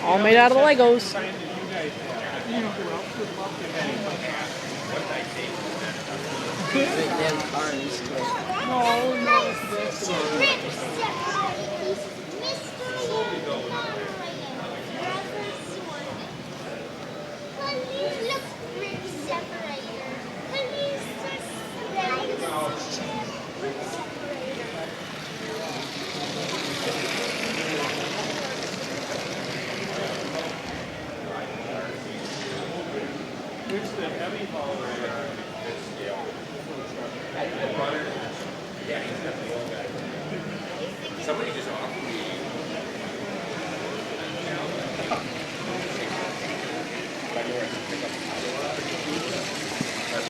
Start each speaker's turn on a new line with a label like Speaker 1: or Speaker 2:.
Speaker 1: All made out of the Legos.
Speaker 2: Big damn cars.
Speaker 3: No, no, it's this.